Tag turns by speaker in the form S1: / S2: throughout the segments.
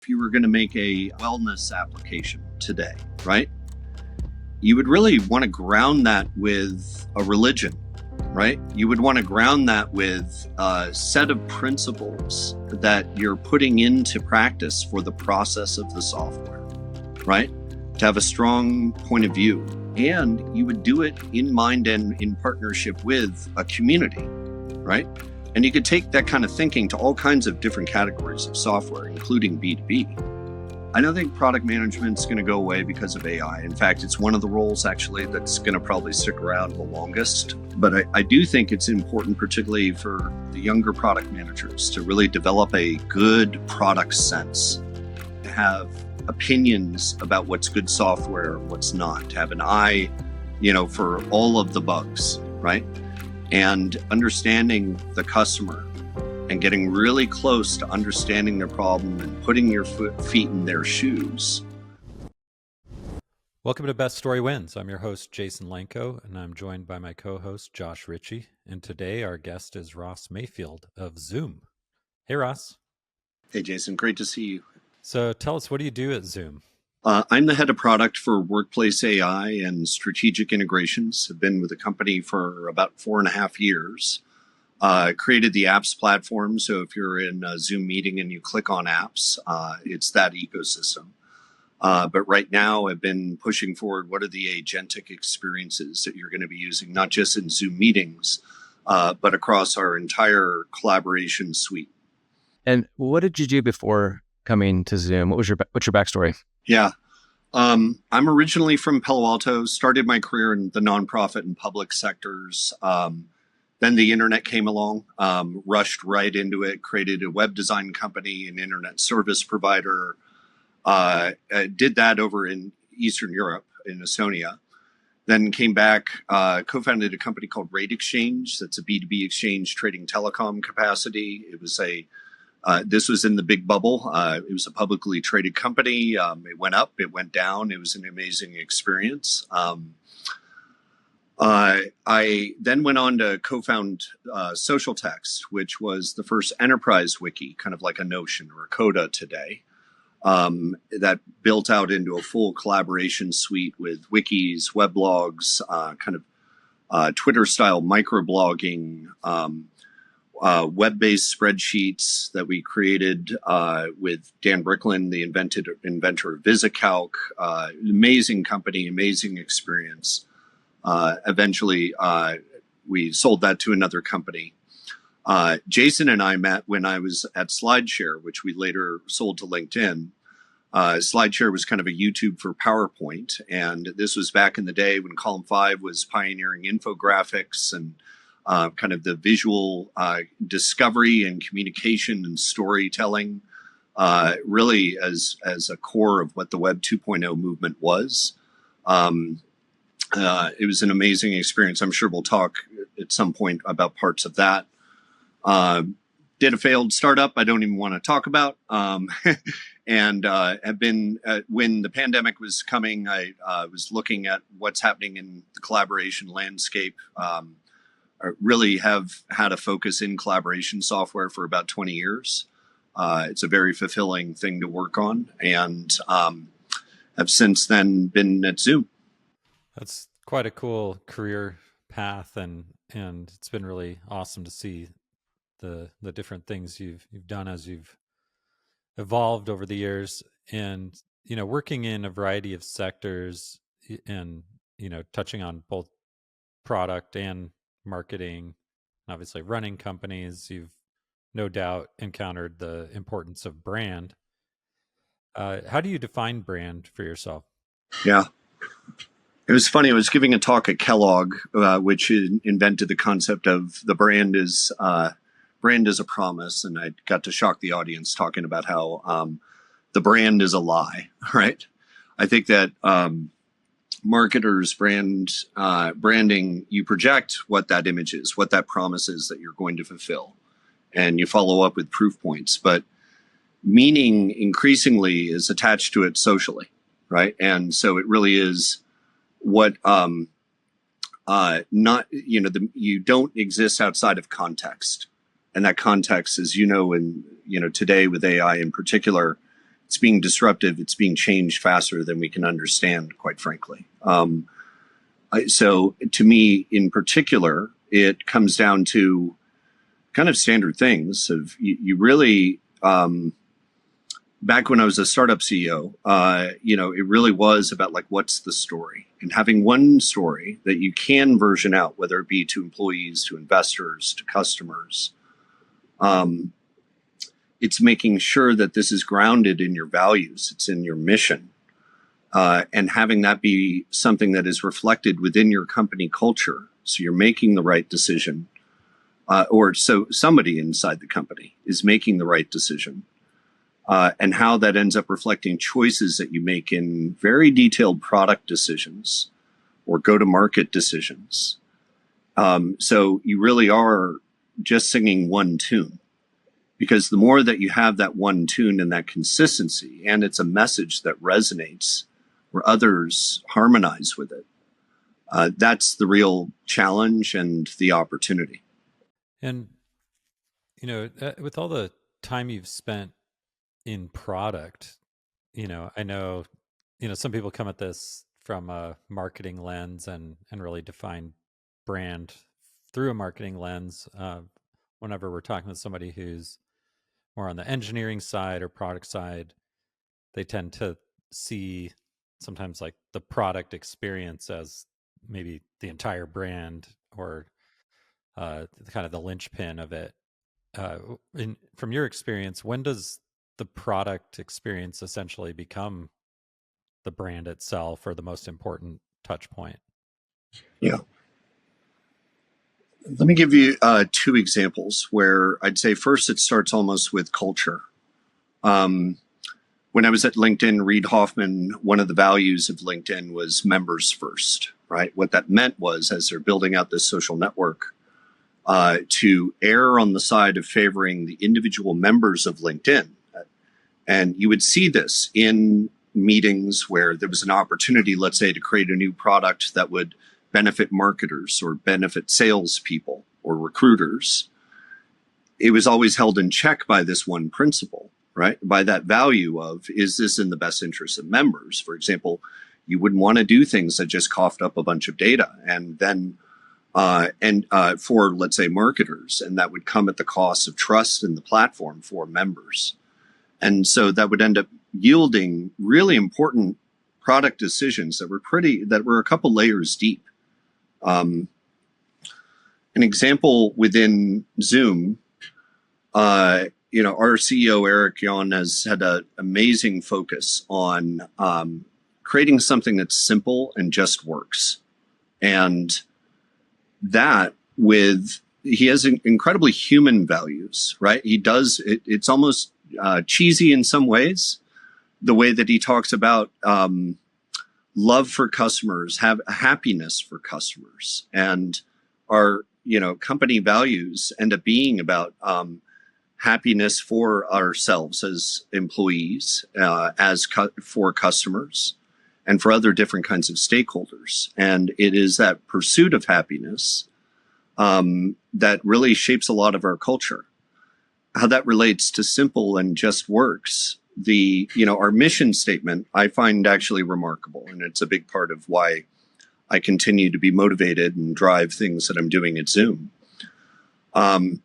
S1: If you were going to make a wellness application today, right? You would really want to ground that with a religion, right? You would want to ground that with a set of principles that you're putting into practice for the process of the software, right? To have a strong point of view. And you would do it in mind and in partnership with a community, right? And you could take that kind of thinking to all kinds of different categories of software, including B2B. I don't think product management's going to go away because of AI. In fact, it's one of the roles actually that's going to probably stick around the longest. But I do think it's important, particularly for the younger product managers, to really develop a good product sense, to have opinions about what's good software and what's not, to have an eye, for all of the bugs, right? And understanding the customer and getting really close to understanding their problem and putting your feet in their shoes.
S2: Welcome to Best Story Wins. I'm your host, Jason Lenko, and I'm joined by my co-host, Josh Ritchie. And today our guest is Ross Mayfield of Zoom. Hey, Ross.
S1: Hey, Jason. Great to see you.
S2: So tell us, what do you do at Zoom?
S1: I'm the head of product for workplace AI and strategic integrations. I've been with the company for about 4.5 years. Created the apps platform. So if you're in a Zoom meeting and you click on apps, it's that ecosystem. But right now I've been pushing forward what are the agentic experiences that you're going to be using, not just in Zoom meetings, but across our entire collaboration suite.
S3: And what did you do before coming to Zoom? What's your backstory?
S1: Yeah. I'm originally from Palo Alto, started my career in the nonprofit and public sectors. Then the internet came along, rushed right into it, created a web design company, an internet service provider. Did that over in Eastern Europe, in Estonia. Then came back, co-founded a company called Rate Exchange. That's a B2B exchange trading telecom capacity. It was this was in the big bubble. It was a publicly traded company. It went up, it went down. It was an amazing experience. I then went on to co-found Social Text, which was the first enterprise wiki, kind of like a Notion or a Coda today, that built out into a full collaboration suite with wikis, weblogs, kind of Twitter-style microblogging, web-based spreadsheets that we created with Dan Bricklin, the inventor of VisiCalc. Amazing company, amazing experience. Eventually, we sold that to another company. Jason and I met when I was at SlideShare, which we later sold to LinkedIn. SlideShare was kind of a YouTube for PowerPoint. And this was back in the day when Column 5 was pioneering infographics and kind of the visual discovery and communication and storytelling, really as a core of what the Web 2.0 movement was. It was an amazing experience. I'm sure we'll talk at some point about parts of that. Did a failed startup I don't even want to talk about. And have been, when the pandemic was coming, I was looking at what's happening in the collaboration landscape. I really have had a focus in collaboration software for about 20 years. It's a very fulfilling thing to work on, and have since then been at Zoom.
S2: That's quite a cool career path, and it's been really awesome to see the different things you've done as you've evolved over the years, and working in a variety of sectors, and touching on both product and marketing, obviously running companies. You've no doubt encountered the importance of brand. How do you define brand for yourself?
S1: Yeah. It was funny. I was giving a talk at Kellogg, which invented the concept of the brand is a promise. And I got to shock the audience talking about how the brand is a lie, right? I think that marketers, branding, you project what that image is, what that promise is that you're going to fulfill. And you follow up with proof points. But meaning increasingly is attached to it socially, right? And so it really is what you don't exist outside of context, and that context is, today with AI in particular, it's being disruptive. It's being changed faster than we can understand, quite frankly. So to me, in particular, it comes down to kind of standard things of you really, back when I was a startup CEO, it really was about like, what's the story, and having one story that you can version out, whether it be to employees, to investors, to customers. It's making sure that this is grounded in your values. It's in your mission. And having that be something that is reflected within your company culture. So you're making the right decision, or so somebody inside the company is making the right decision. And how that ends up reflecting choices that you make in very detailed product decisions or go-to-market decisions. So you really are just singing one tune, because the more that you have that one tune and that consistency, and it's a message that resonates where others harmonize with it, that's the real challenge and the opportunity.
S2: And, with all the time you've spent in product, I know, some people come at this from a marketing lens and really define brand through a marketing lens. Whenever we're talking with somebody who's more on the engineering side or product side, they tend to see sometimes like the product experience as maybe the entire brand or kind of the linchpin of it. From your experience, when does the product experience essentially become the brand itself or the most important touch point?
S1: Yeah. Let me give you two examples where I'd say first it starts almost with culture. When I was at LinkedIn, Reid Hoffman, one of the values of LinkedIn was members first, right? What that meant was, as they're building out this social network, to err on the side of favoring the individual members of LinkedIn. And you would see this in meetings where there was an opportunity, let's say, to create a new product that would benefit marketers or benefit salespeople or recruiters. It was always held in check by this one principle, right? By that value of, is this in the best interest of members? For example, you wouldn't want to do things that just coughed up a bunch of data and then for, let's say, marketers, and that would come at the cost of trust in the platform for members. And so that would end up yielding really important product decisions that were a couple layers deep. An example within Zoom, our CEO, Eric Yon, has had an amazing focus on creating something that's simple and just works. And that he has incredibly human values, right? He does, it's almost cheesy in some ways, the way that he talks about love for customers, have happiness for customers. And our, company values end up being about happiness for ourselves as employees, for customers, and for other different kinds of stakeholders. And it is that pursuit of happiness that really shapes a lot of our culture. How that relates to simple and just works. Our mission statement, I find actually remarkable. And it's a big part of why I continue to be motivated and drive things that I'm doing at Zoom. The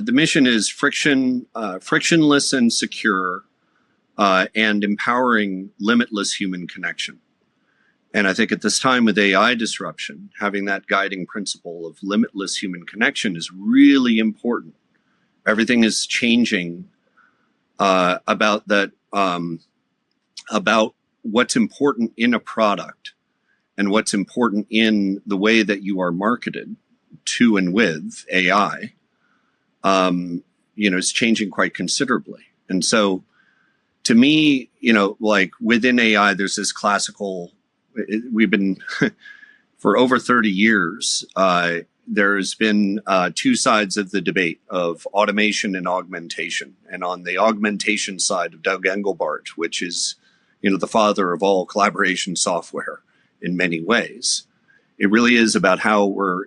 S1: mission is frictionless and secure, and empowering limitless human connection. And I think at this time with AI disruption, having that guiding principle of limitless human connection is really important. Everything is changing about that, about what's important in a product and what's important in the way that you are marketed to and with AI, is changing quite considerably. And so to me, like within AI, there's this classical, we've been for over 30 years, there's been two sides of the debate of automation and augmentation. And on the augmentation side of Doug Engelbart, which is, the father of all collaboration software in many ways, it really is about how we're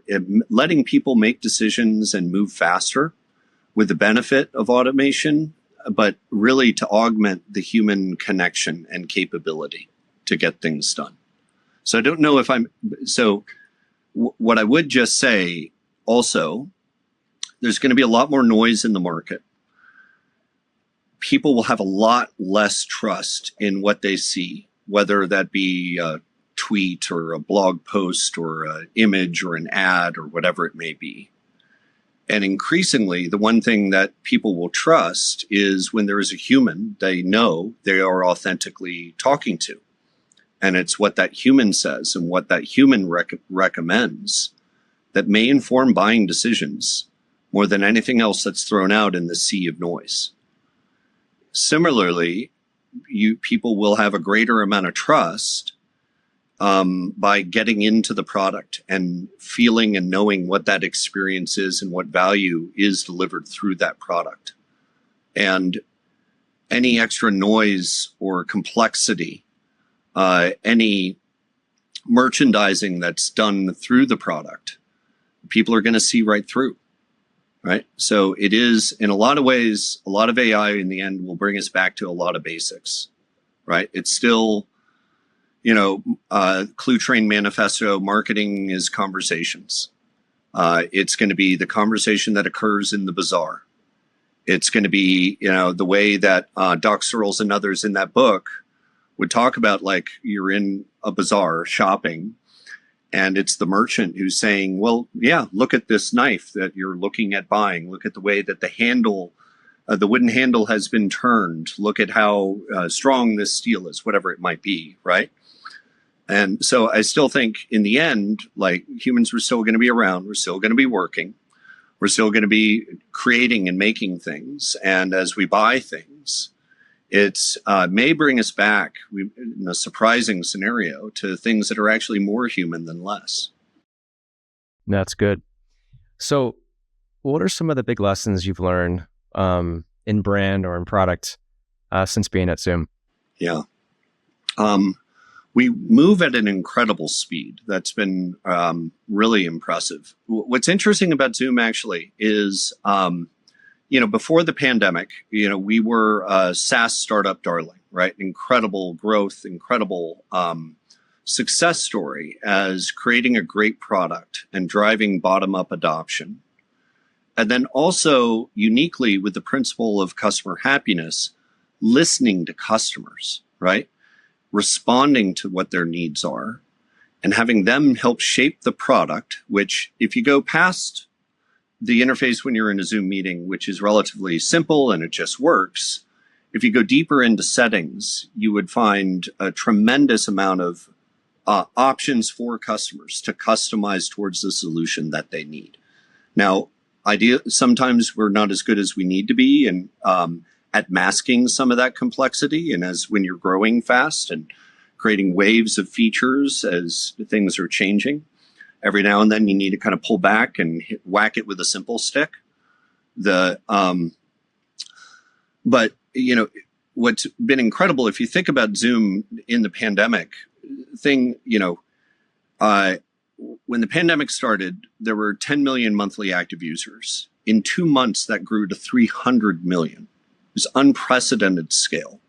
S1: letting people make decisions and move faster with the benefit of automation, but really to augment the human connection and capability to get things done. So I don't know if what I would just say also, there's going to be a lot more noise in the market. People will have a lot less trust in what they see, whether that be a tweet or a blog post or an image or an ad or whatever it may be. And increasingly, the one thing that people will trust is when there is a human they know they are authentically talking to. And it's what that human says and what that human recommends that may inform buying decisions more than anything else that's thrown out in the sea of noise. Similarly, people will have a greater amount of trust by getting into the product and feeling and knowing what that experience is and what value is delivered through that product. And any extra noise or complexity, any merchandising that's done through the product, people are going to see right through. Right. So it is, in a lot of ways, a lot of AI in the end will bring us back to a lot of basics. Right. It's still, Clue Train Manifesto, marketing is conversations. It's going to be the conversation that occurs in the bazaar. It's going to be, the way that Doc Searles and others in that book would talk about, like, you're in a bazaar shopping, and it's the merchant who's saying, well, yeah, look at this knife that you're looking at buying. Look at the way that the handle, the wooden handle has been turned. Look at how strong this steel is, whatever it might be, right? And so I still think in the end, like, humans are still going to be around. We're still going to be working. We're still going to be creating and making things. And as we buy things, it's may bring us back in a surprising scenario to things that are actually more human than less.
S3: That's good. So what are some of the big lessons you've learned in brand or in product since being at Zoom?
S1: Yeah. We move at an incredible speed. That's been really impressive. What's interesting about Zoom actually is, before the pandemic, we were a SaaS startup darling, right? Incredible growth, incredible success story as creating a great product and driving bottom-up adoption. And then also uniquely with the principle of customer happiness, listening to customers, right? Responding to what their needs are and having them help shape the product, which if you go past the interface when you're in a Zoom meeting, which is relatively simple and it just works, if you go deeper into settings, you would find a tremendous amount of options for customers to customize towards the solution that they need. Now, sometimes we're not as good as we need to be and at masking some of that complexity. And as when you're growing fast and creating waves of features as things are changing, every now and then you need to kind of pull back and whack it with a simple stick. But what's been incredible, if you think about Zoom in the pandemic thing, when the pandemic started, there were 10 million monthly active users. In 2 months, that grew to 300 million. It was unprecedented scale.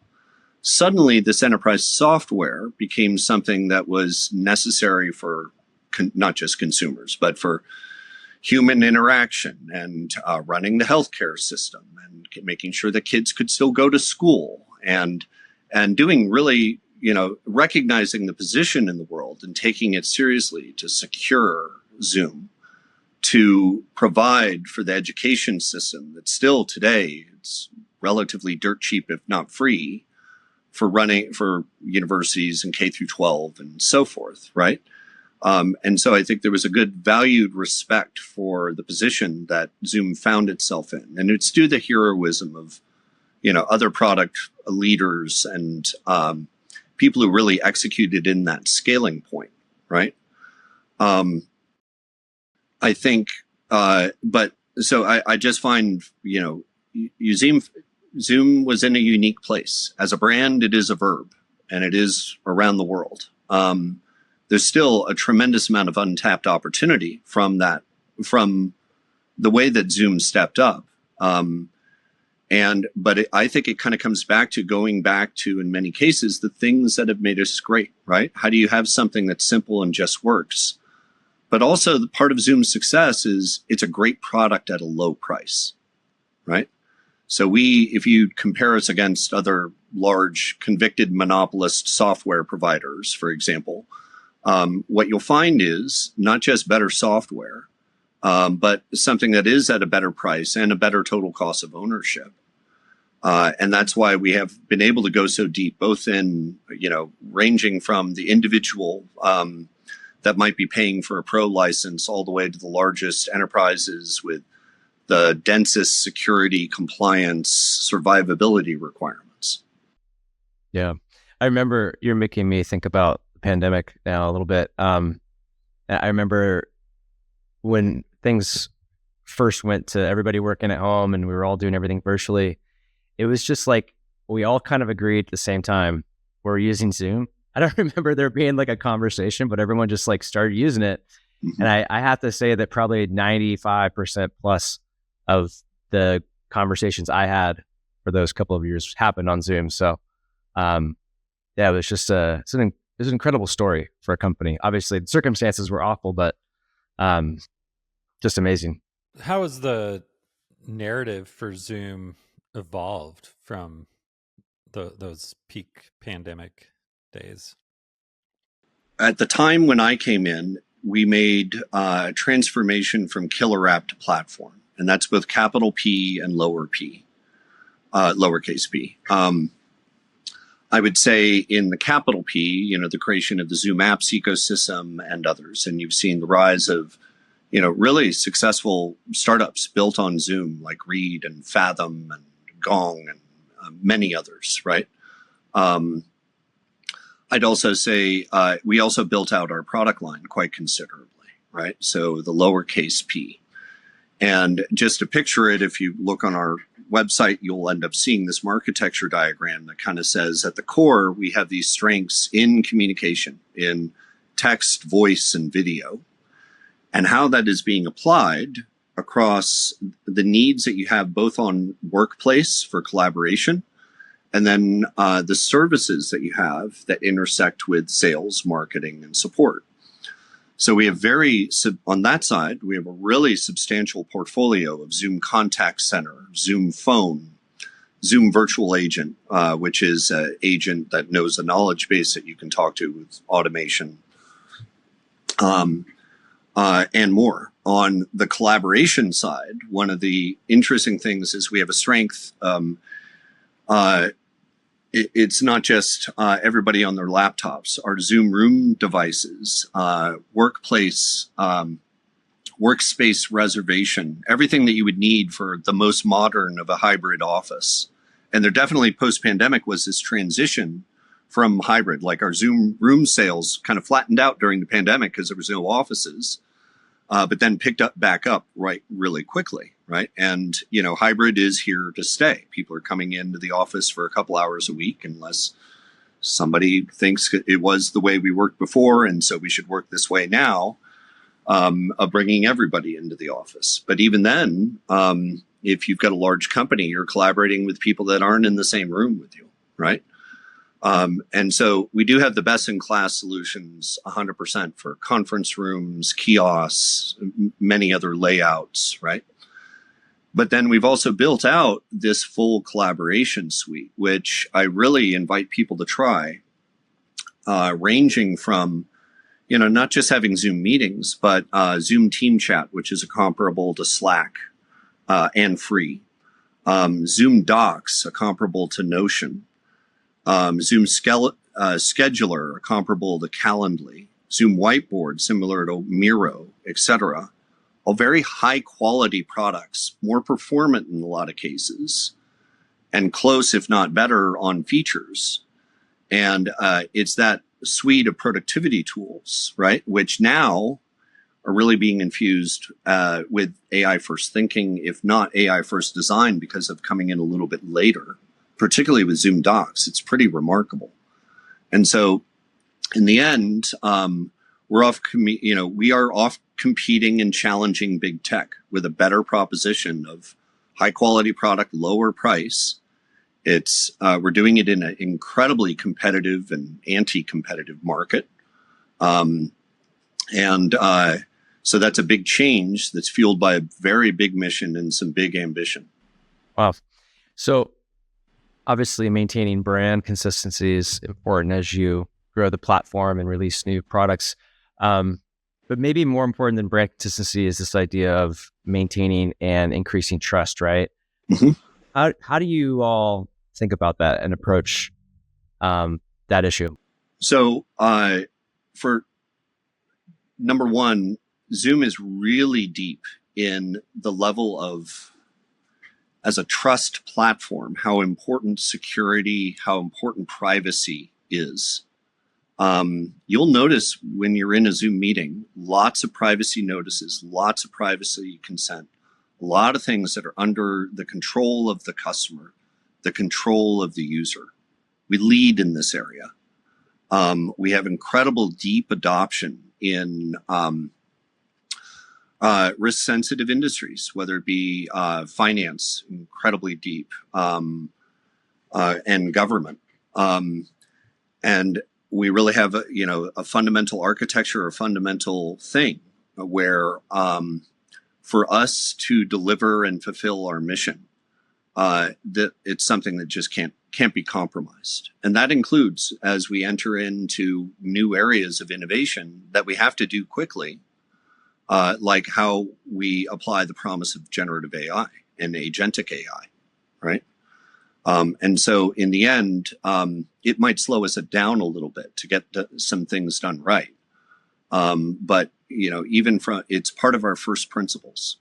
S1: Suddenly, this enterprise software became something that was necessary for not just consumers, but for human interaction and running the healthcare system and making sure that kids could still go to school and doing really, recognizing the position in the world and taking it seriously to secure Zoom, to provide for the education system that still today it's relatively dirt cheap, if not free, for running for universities and K through 12 and so forth, right? And so I think there was a good valued respect for the position that Zoom found itself in. And it's due to the heroism of, other product leaders and people who really executed in that scaling point, right? I think, but so I just find, Zoom was in a unique place. As a brand, it is a verb, and it is around the world. There's still a tremendous amount of untapped opportunity from the way that Zoom stepped up. I think it kind of comes back to going back to, in many cases, the things that have made us great, right? How do you have something that's simple and just works? But also, the part of Zoom's success is it's a great product at a low price, right? So if you compare us against other large convicted monopolist software providers, for example, what you'll find is not just better software, but something that is at a better price and a better total cost of ownership. And that's why we have been able to go so deep, both in, ranging from the individual that might be paying for a pro license all the way to the largest enterprises with the densest security, compliance, survivability requirements.
S3: Yeah. I remember you're making me think about the pandemic now a little bit. I remember when things first went to everybody working at home and we were all doing everything virtually, it was just like we all kind of agreed at the same time we're using Zoom. I don't remember there being like a conversation, but everyone just like started using it. Mm-hmm. And I have to say that probably 95% plus of the conversations I had for those couple of years happened on Zoom. So it was just it was an incredible story for a company. Obviously the circumstances were awful, but just amazing.
S2: How has the narrative for Zoom evolved from those peak pandemic days?
S1: At the time when I came in, we made a transformation from killer app to platform, and that's both capital P and lowercase p. I would say in the capital P, the creation of the Zoom apps ecosystem and others, and you've seen the rise of really successful startups built on Zoom, like Reed and Fathom and Gong and many others, right? I'd also say we also built out our product line quite considerably, right? So the lowercase p. And just to picture it, if you look on our website, you'll end up seeing this architecture diagram that kind of says at the core, we have these strengths in communication, in text, voice, and video, and how that is being applied across the needs that you have both on workplace for collaboration and then the services that you have that intersect with sales, marketing, and support. So we have on that side, we have a really substantial portfolio of Zoom Contact Center, Zoom Phone, Zoom Virtual Agent, which is an agent that knows a knowledge base that you can talk to with automation, and more. On the collaboration side, one of the interesting things is we have a strength. It's not just everybody on their laptops. Our Zoom Room devices, workplace, workspace reservation, everything that you would need for the most modern of a hybrid office. And there definitely post-pandemic was this transition from hybrid. Like our Zoom Room sales kind of flattened out during the pandemic because there was no offices, but then picked back up really quickly. Right. And, hybrid is here to stay. People are coming into the office for a couple hours a week unless somebody thinks it was the way we worked before. And so we should work this way now, of bringing everybody into the office. But even then, if you've got a large company, you're collaborating with people that aren't in the same room with you. Right. And so we do have the best in class solutions 100% for conference rooms, kiosks, many other layouts. Right. But then we've also built out this full collaboration suite, which I really invite people to try, ranging from, not just having Zoom meetings, but Zoom Team Chat, which is comparable to Slack and free. Zoom Docs, comparable to Notion. Zoom Scheduler, comparable to Calendly. Zoom Whiteboard, similar to Miro, etc. All very high quality products, more performant in a lot of cases, and close, if not better, on features. And it's that suite of productivity tools, right, which now are really being infused with AI first thinking, if not AI first design, because of coming in a little bit later, particularly with Zoom Docs. It's pretty remarkable. And so in the end, we are off competing and challenging big tech with a better proposition of high quality product, lower price. It's we're doing it in an incredibly competitive and anti-competitive market, and so that's a big change that's fueled by a very big mission and some big ambition.
S3: Wow. So obviously maintaining brand consistency is important as you grow the platform and release new products. But maybe more important than brand consistency is this idea of maintaining and increasing trust, right?
S1: Mm-hmm.
S3: How do you all think about that and approach that issue?
S1: So for number one, Zoom is really deep in the level of, as a trust platform, how important security, how important privacy is. You'll notice when you're in a Zoom meeting, lots of privacy notices, lots of privacy consent, a lot of things that are under the control of the customer, the control of the user. We lead in this area. We have incredible deep adoption in risk-sensitive industries, whether it be finance, incredibly deep, and government. And we really have a fundamental architecture, a fundamental thing where for us to deliver and fulfill our mission, that it's something that just can't be compromised. And that includes, as we enter into new areas of innovation that we have to do quickly, like how we apply the promise of generative AI and agentic AI, right? And so in the end, it might slow us down a little bit to get some things done right. But, even it's part of our first principles.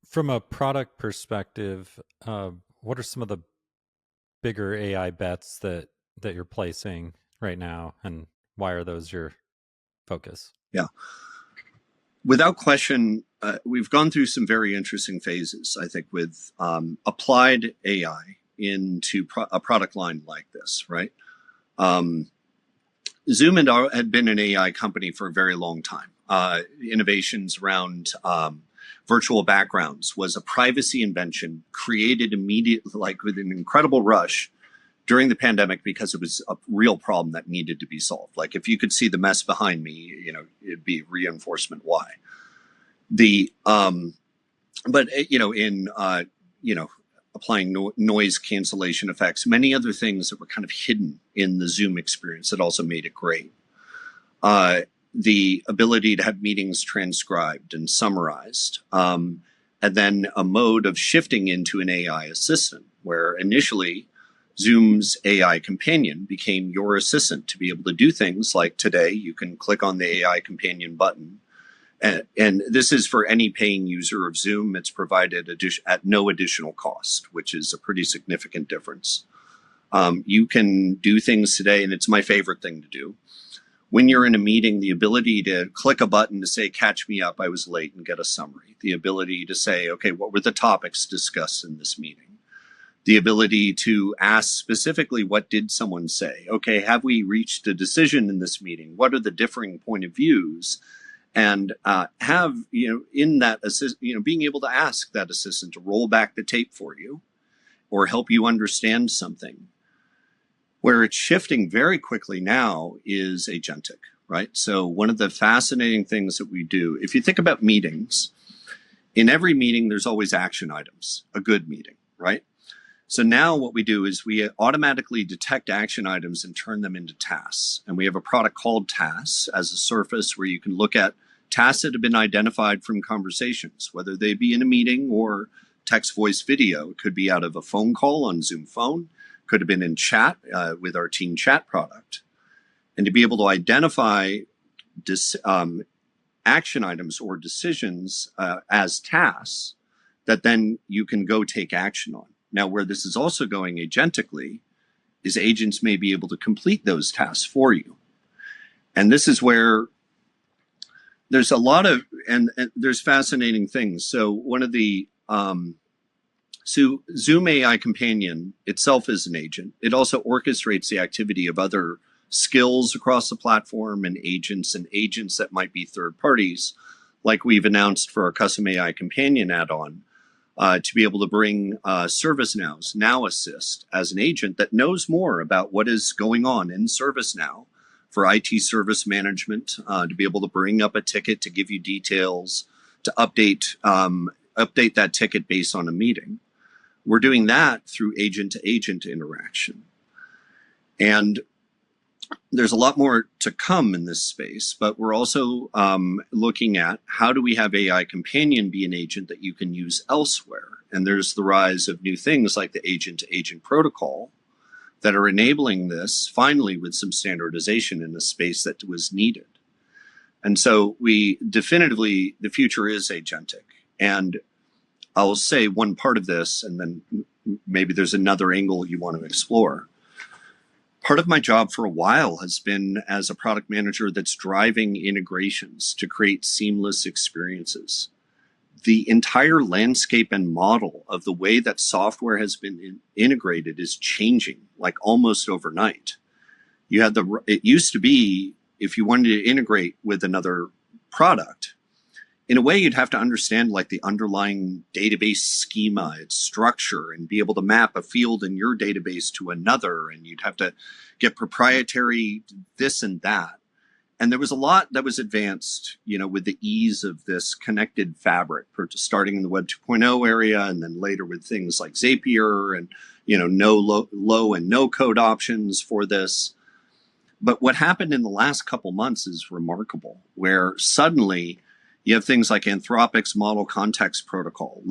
S2: From a product perspective, what are some of the bigger AI bets that you're placing right now, and why are those your focus?
S1: Yeah. Without question, we've gone through some very interesting phases, I think, with applied AI into a product line like this, right? Zoom had been an AI company for a very long time. Innovations around virtual backgrounds was a privacy invention created immediately, like with an incredible rush during the pandemic, because it was a real problem that needed to be solved. Like if you could see the mess behind me, it'd be reinforcement why. But in applying noise cancellation effects, many other things that were kind of hidden in the Zoom experience that also made it great. The ability to have meetings transcribed and summarized, and then a mode of shifting into an AI assistant, where initially Zoom's AI companion became your assistant to be able to do things like today you can click on the AI companion button. And this is for any paying user of Zoom. It's provided at no additional cost, which is a pretty significant difference. You can do things today, and it's my favorite thing to do. When you're in a meeting, the ability to click a button to say, catch me up, I was late, and get a summary. The ability to say, okay, what were the topics discussed in this meeting? The ability to ask specifically, what did someone say? Okay, have we reached a decision in this meeting? What are the differing point of views? And have, in that being able to ask that assistant to roll back the tape for you or help you understand something. Where it's shifting very quickly now is agentic, right? So one of the fascinating things that we do, if you think about meetings, in every meeting, there's always action items, a good meeting, right? So now what we do is we automatically detect action items and turn them into tasks. And we have a product called Tasks as a surface where you can look at tasks that have been identified from conversations, whether they be in a meeting or text, voice, video. It could be out of a phone call on Zoom Phone, could have been in chat with our Team Chat product. And to be able to identify action items or decisions as tasks that then you can go take action on. Now, where this is also going agentically is agents may be able to complete those tasks for you. And this is where there's a lot of, and there's fascinating things. So one of the, so Zoom AI Companion itself is an agent. It also orchestrates the activity of other skills across the platform and agents that might be third parties, like we've announced for our custom AI Companion add-on. to be able to bring ServiceNow's Now Assist as an agent that knows more about what is going on in ServiceNow for IT service management, to be able to bring up a ticket to give you details, to update that ticket based on a meeting. We're doing that through agent-to-agent interaction. And there's a lot more to come in this space, but we're also looking at how do we have AI Companion be an agent that you can use elsewhere? And there's the rise of new things like the agent-to-agent protocol that are enabling this finally with some standardization in a space that was needed. And so we definitively, the future is agentic. And I'll say one part of this, and then maybe there's another angle you want to explore. Part of my job for a while has been as a product manager that's driving integrations to create seamless experiences. The entire landscape and model of the way that software has been integrated is changing like almost overnight. It used to be if you wanted to integrate with another product, in a way, you'd have to understand like the underlying database schema, its structure, and be able to map a field in your database to another. And you'd have to get proprietary this and that. And there was a lot that was advanced, with the ease of this connected fabric, starting in the Web 2.0 area, and then later with things like Zapier and, low and no code options for this. But what happened in the last couple months is remarkable, where suddenly you have things like Anthropic's model context protocol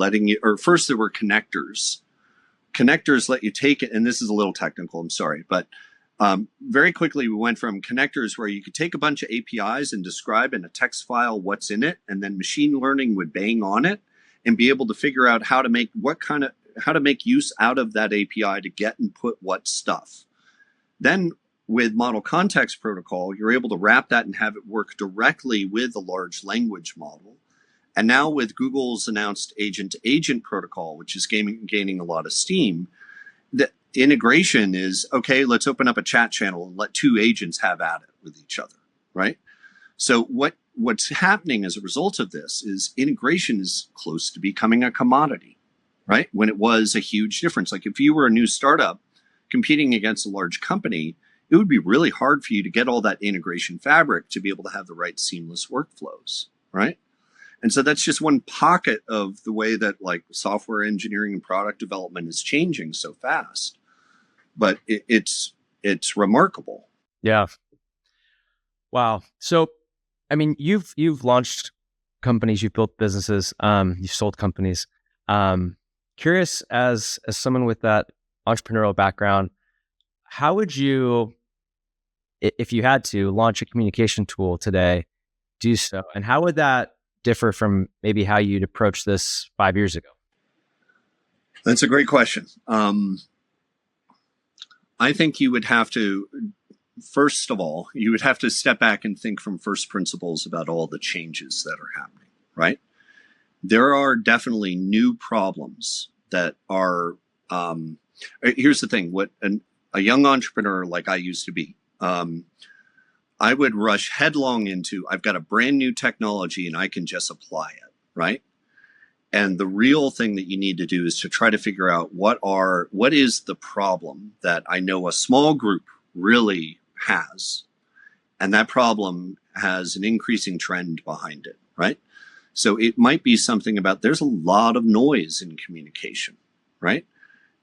S1: first there were connectors. Connectors let you take it, and this is a little technical, I'm sorry, but very quickly we went from connectors where you could take a bunch of APIs and describe in a text file what's in it, and then machine learning would bang on it and be able to figure out how to make use out of that API to get and put what stuff. Then with model context protocol, you're able to wrap that and have it work directly with a large language model. And now with Google's announced agent-to-agent protocol, which is gaining a lot of steam, the integration is, okay, let's open up a chat channel and let two agents have at it with each other, right? So what's happening as a result of this is integration is close to becoming a commodity, right? When it was a huge difference. Like if you were a new startup competing against a large company, it would be really hard for you to get all that integration fabric to be able to have the right seamless workflows, right? And so that's just one pocket of the way that like software engineering and product development is changing so fast. But it's remarkable.
S3: Yeah. Wow. So, I mean, you've launched companies, you've built businesses, you've sold companies. Curious as someone with that entrepreneurial background, how would you, if you had to launch a communication tool today, do so? And how would that differ from maybe how you'd approach this 5 years ago?
S1: That's a great question. I think you would have to, first of all, step back and think from first principles about all the changes that are happening, right? There are definitely new problems that are, here's the thing, a young entrepreneur like I used to be, I would rush headlong into, I've got a brand new technology and I can just apply it, right? And the real thing that you need to do is to try to figure out what is the problem that I know a small group really has. And that problem has an increasing trend behind it, right? So it might be something about, there's a lot of noise in communication, right?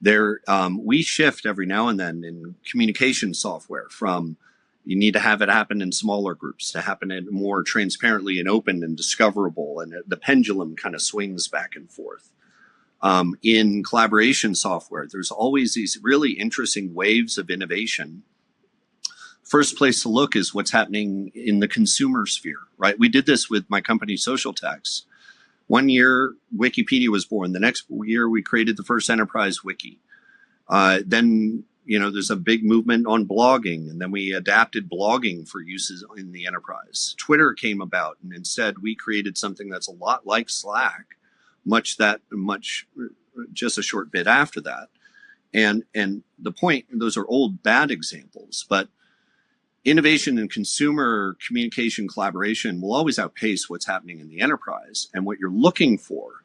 S1: We shift every now and then in communication software from you need to have it happen in smaller groups to happen in more transparently and open and discoverable. And the pendulum kind of swings back and forth. In collaboration software, there's always these really interesting waves of innovation. First place to look is what's happening in the consumer sphere, right? We did this with my company, Social Text. One year, Wikipedia was born. The next year, we created the first enterprise wiki. Then, there's a big movement on blogging, and then we adapted blogging for uses in the enterprise. Twitter came about, and instead we created something that's a lot like Slack, just a short bit after that. And the point, those are old bad examples, but innovation in consumer communication collaboration will always outpace what's happening in the enterprise. And what you're looking for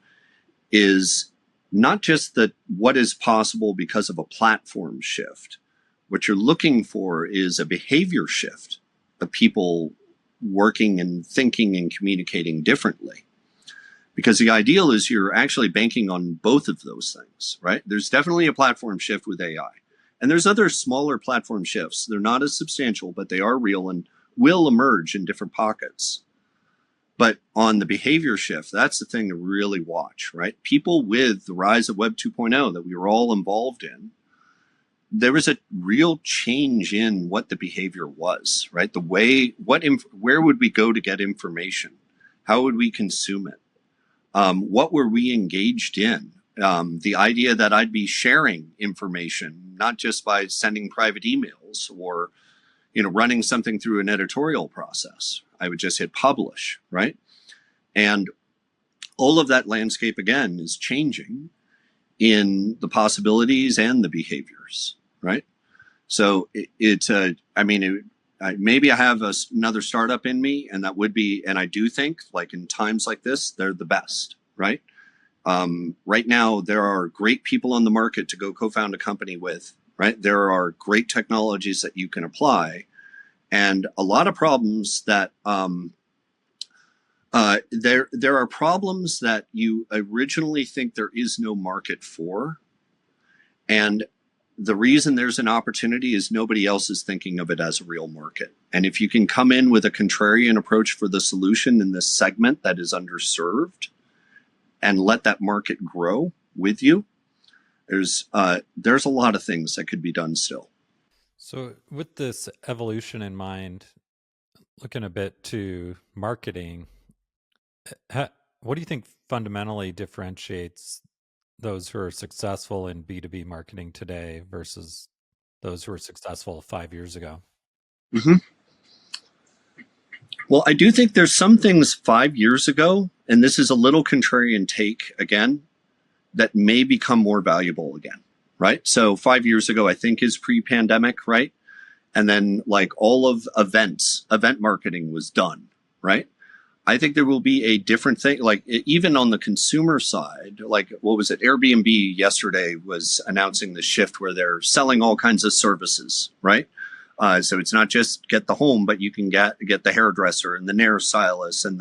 S1: is not just that what is possible because of a platform shift. What you're looking for is a behavior shift of people working and thinking and communicating differently. Because the ideal is you're actually banking on both of those things, right? There's definitely a platform shift with AI. And there's other smaller platform shifts. They're not as substantial, but they are real and will emerge in different pockets. But on the behavior shift, that's the thing to really watch, right? People with the rise of Web 2.0 that we were all involved in, there was a real change in what the behavior was, right? The way, where would we go to get information? How would we consume it? What were we engaged in? The idea that I'd be sharing information, not just by sending private emails or, running something through an editorial process. I would just hit publish, right? And all of that landscape, again, is changing in the possibilities and the behaviors, right? So maybe I have another startup in me, and that would be, and I do think, like in times like this, they're the best, right? Right now, there are great people on the market to go co-found a company with, right? There are great technologies that you can apply, and a lot of problems that there are problems that you originally think there is no market for, and the reason there's an opportunity is nobody else is thinking of it as a real market. And if you can come in with a contrarian approach for the solution in this segment that is underserved and let that market grow with you, there's a lot of things that could be done still.
S2: So with this evolution in mind, looking a bit to marketing, what do you think fundamentally differentiates those who are successful in B2B marketing today versus those who were successful 5 years ago?
S1: Mm-hmm. Well, I do think there's some things 5 years ago, and this is a little contrarian take again, that may become more valuable again, right? So 5 years ago, I think is pre-pandemic, right? And then like all of event marketing was done, right? I think there will be a different thing, like even on the consumer side, like what was it? Airbnb yesterday was announcing the shift where they're selling all kinds of services, right? So it's not just get the home, but you can get the hairdresser and the nail stylist and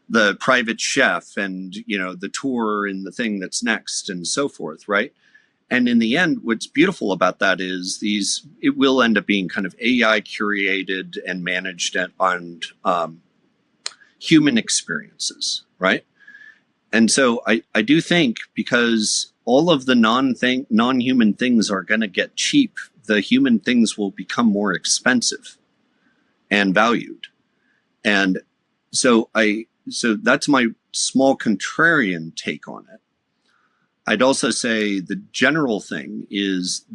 S1: the private chef and, the tour and the thing that's next and so forth, right? And in the end, what's beautiful about that is it will end up being kind of AI curated and managed on human experiences, right? And so I do think because all of the non-human things are going to get cheap, the human things will become more expensive and valued. And so that's my small contrarian take on it. I'd also say the general thing is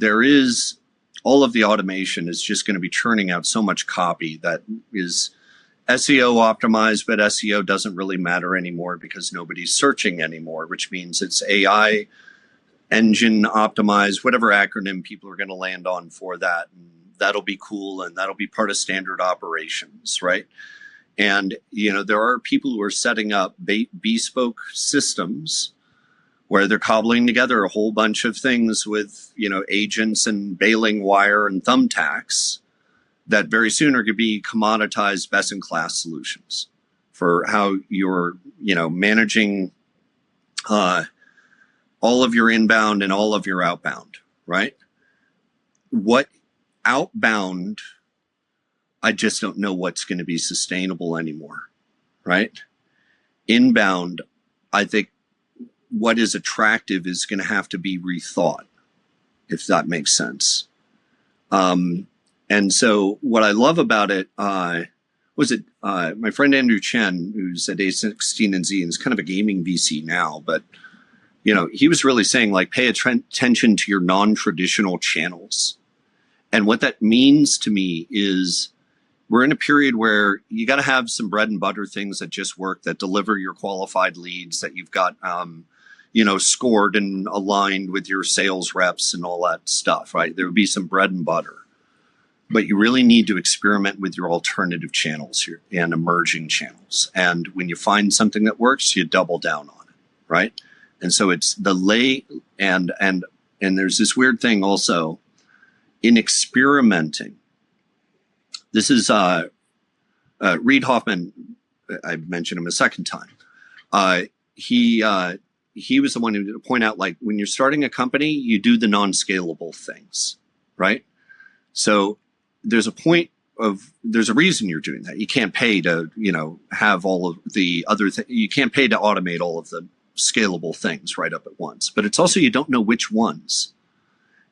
S1: all of the automation is just going to be churning out so much copy that is SEO optimized, but SEO doesn't really matter anymore because nobody's searching anymore, which means it's AI engine optimized, whatever acronym people are going to land on for that. And that'll be cool. And that'll be part of standard operations, right? And, there are people who are setting up bespoke systems where they're cobbling together a whole bunch of things with, agents and baling wire and thumbtacks that very soon are going to be commoditized best-in-class solutions for how you're, managing all of your inbound and all of your outbound, right? What outbound, I just don't know what's going to be sustainable anymore, right? Inbound, I think what is attractive is going to have to be rethought, if that makes sense. And so what I love about it, my friend Andrew Chen, who's at A16 and Z and is kind of a gaming VC now, but, he was really saying like, pay attention to your non-traditional channels. And what that means to me is we're in a period where you got to have some bread and butter things that just work, that deliver your qualified leads, that you've got, scored and aligned with your sales reps and all that stuff, right? There would be some bread and butter. But you really need to experiment with your alternative channels and emerging channels. And when you find something that works, you double down on it, right? And so it's the and there's this weird thing also in experimenting. This is Reid Hoffman. I mentioned him a second time. He was the one who would point out, like, when you're starting a company, you do the non-scalable things, right? So there's a reason you're doing that. You can't pay to, have all of the other things. You can't pay to automate all of the scalable things right up at once. But it's also, you don't know which ones,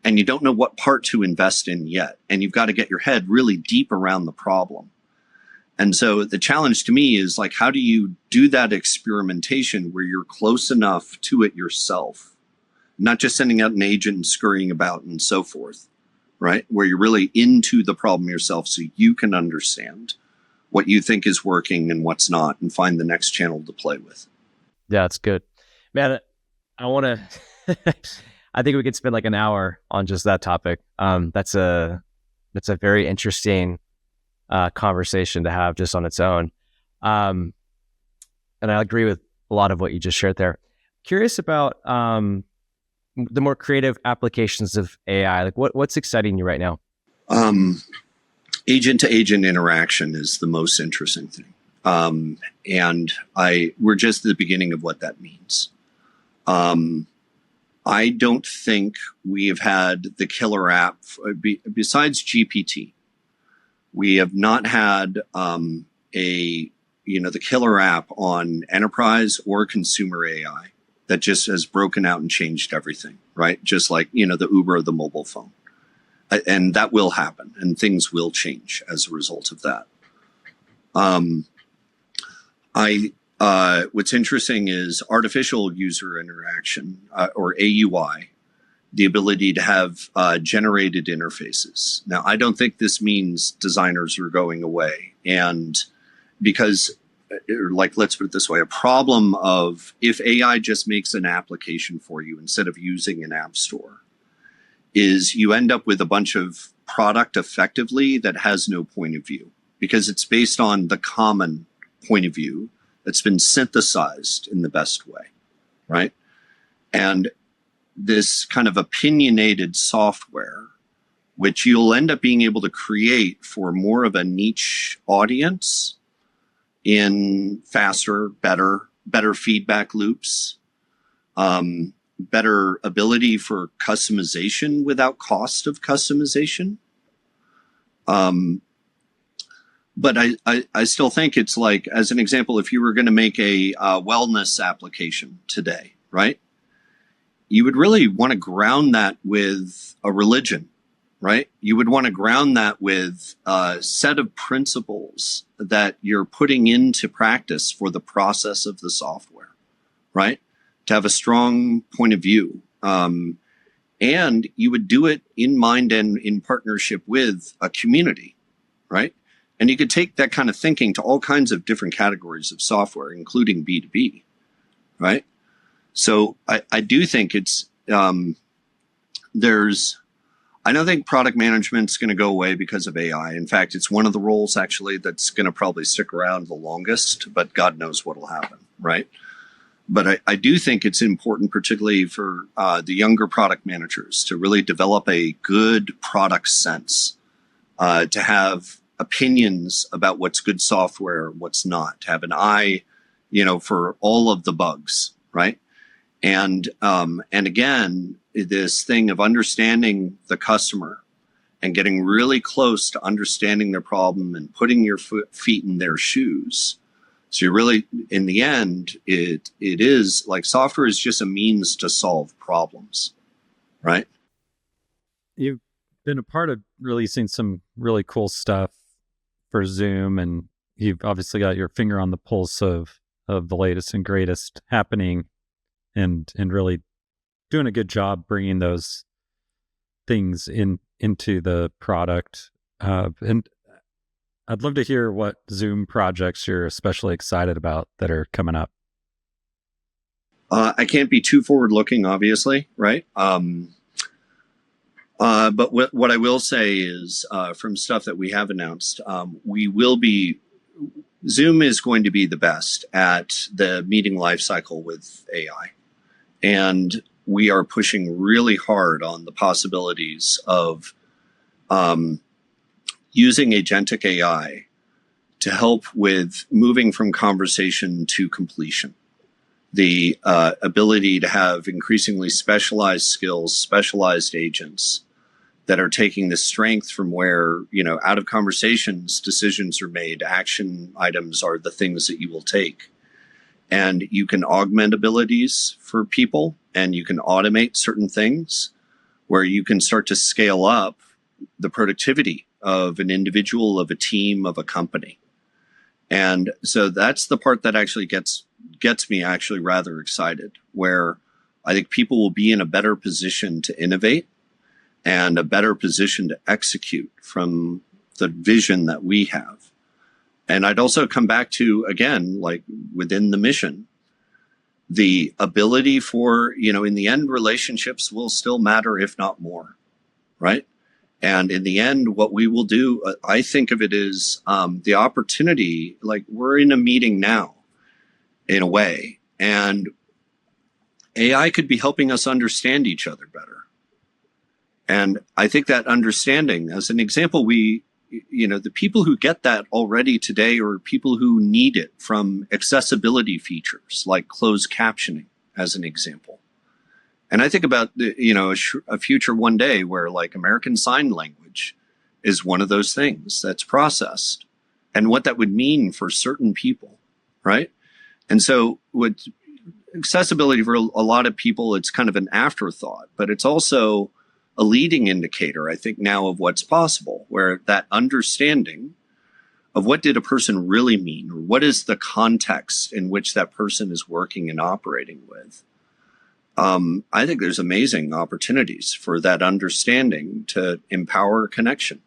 S1: and you don't know what part to invest in yet. And you've got to get your head really deep around the problem. And so the challenge to me is, like, how do you do that experimentation where you're close enough to it yourself, not just sending out an agent and scurrying about and so forth, right? Where you're really into the problem yourself so you can understand what you think is working and what's not, and find the next channel to play with.
S3: Yeah, that's good. Man, I want to, I think we could spend like an hour on just that topic. That's a very interesting conversation to have just on its own. And I agree with a lot of what you just shared there. Curious about the more creative applications of AI. Like what's exciting you right now?
S1: Agent to agent interaction is the most interesting thing. And we're just at the beginning of what that means. I don't think we have had the killer app besides GPT. We have not had the killer app on enterprise or consumer AI that just has broken out and changed everything, right? Just like, the Uber of the mobile phone. And that will happen, and things will change as a result of that. What's interesting is artificial user interaction, or AUI, the ability to have generated interfaces. Now, I don't think this means designers are going away. And because, let's put it this way, a problem of if AI just makes an application for you instead of using an app store is you end up with a bunch of product effectively that has no point of view, because it's based on the common point of view that's been synthesized in the best way, right? And this kind of opinionated software, which you'll end up being able to create for more of a niche audience in faster, better feedback loops, better ability for customization without cost of customization. But I still think it's like, as an example, if you were going to make a wellness application today, right? You would really want to ground that with a religion, right? You would want to ground that with a set of principles that you're putting into practice for the process of the software, right? To have a strong point of view. And you would do it in mind and in partnership with a community, right? And you could take that kind of thinking to all kinds of different categories of software, including B2B, right? So I do think it's, I don't think product management's going to go away because of AI. In fact, it's one of the roles actually that's going to probably stick around the longest, but God knows what'll happen, right? But I do think it's important, particularly for the younger product managers, to really develop a good product sense, to have opinions about what's good software, what's not, to have an eye, for all of the bugs, right? And again, this thing of understanding the customer and getting really close to understanding their problem and putting your feet in their shoes. So you're really, in the end, it is like software is just a means to solve problems, right?
S2: You've been a part of releasing some really cool stuff for Zoom, and you've obviously got your finger on the pulse of the latest and greatest happening, and really doing a good job bringing those things into the product. And I'd love to hear what Zoom projects you're especially excited about that are coming up.
S1: I can't be too forward-looking, obviously, right? But what I will say is, from stuff that we have announced, Zoom is going to be the best at the meeting lifecycle with AI. And we are pushing really hard on the possibilities of using agentic AI to help with moving from conversation to completion. The ability to have increasingly specialized skills, specialized agents that are taking the strength from where, out of conversations, decisions are made, action items are the things that you will take. And you can augment abilities for people, and you can automate certain things where you can start to scale up the productivity of an individual, of a team, of a company. And so that's the part that actually gets me actually rather excited, where I think people will be in a better position to innovate and a better position to execute from the vision that we have. And I'd also come back to, again, like within the mission, the ability for, in the end, relationships will still matter, if not more, right? And in the end, what we will do, I think of it as the opportunity, like we're in a meeting now, in a way, and AI could be helping us understand each other better. And I think that understanding, as an example, the people who get that already today are people who need it from accessibility features like closed captioning, as an example. And I think about, a future one day where like American Sign Language is one of those things that's processed and what that would mean for certain people, right? And so with accessibility for a lot of people, it's kind of an afterthought, but it's also a leading indicator, I think, now of what's possible, where that understanding of what did a person really mean, or what is the context in which that person is working and operating with. I think there's amazing opportunities for that understanding to empower connection.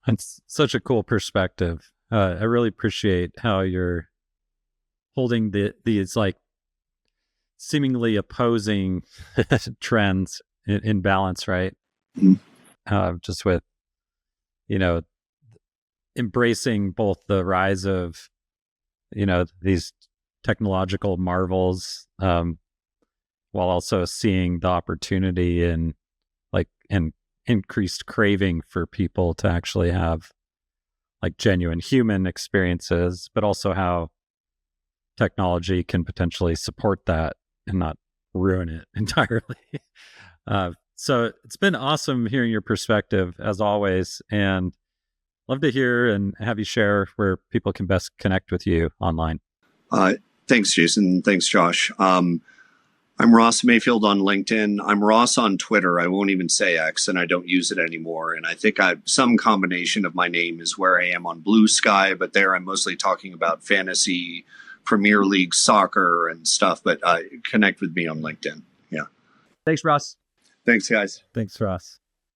S2: It's such a cool perspective. I really appreciate how you're holding these like seemingly opposing trends in balance, right? Mm-hmm. Just with, embracing both the rise of, these technological marvels, while also seeing the opportunity and increased craving for people to actually have like genuine human experiences, but also how technology can potentially support that and not ruin it entirely. So it's been awesome hearing your perspective as always, and love to hear and have you share where people can best connect with you online.
S1: Thanks, Jason. Thanks, Josh. I'm Ross Mayfield on LinkedIn. I'm Ross on Twitter. I won't even say X, and I don't use it anymore. And I think some combination of my name is where I am on Blue Sky, but there I'm mostly talking about fantasy, Premier League soccer and stuff, but connect with me on LinkedIn. Yeah.
S3: Thanks, Ross.
S1: Thanks, guys.
S2: Thanks, Ross.